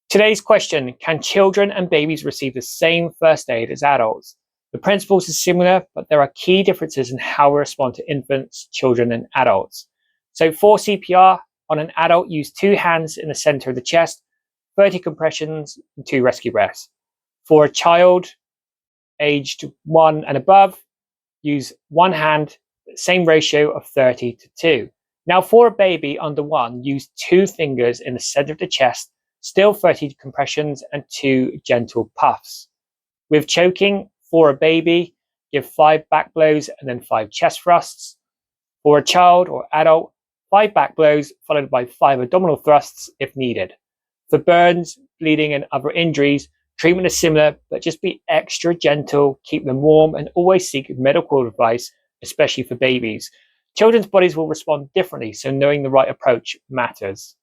Today's question: can children and babies receive the same first aid as adults? The principles are similar, but there are key differences in how we respond to infants, children, and adults. So for CPR, on an adult, use 2 hands in the center of the chest, 30 compressions, and 2 rescue breaths. For a child aged 1 and above, use 1 hand, same ratio of 30 to 2. Now for a baby under 1, use 2 fingers in the center of the chest, still 30 compressions and 2 gentle puffs. With choking, for a baby, give 5 back blows and then 5 chest thrusts. For a child or adult, 5 back blows followed by 5 abdominal thrusts if needed. For burns, bleeding, and other injuries, treatment is similar, but just be extra gentle, keep them warm, and always seek medical advice, especially for babies. Children's bodies will respond differently, so knowing the right approach matters.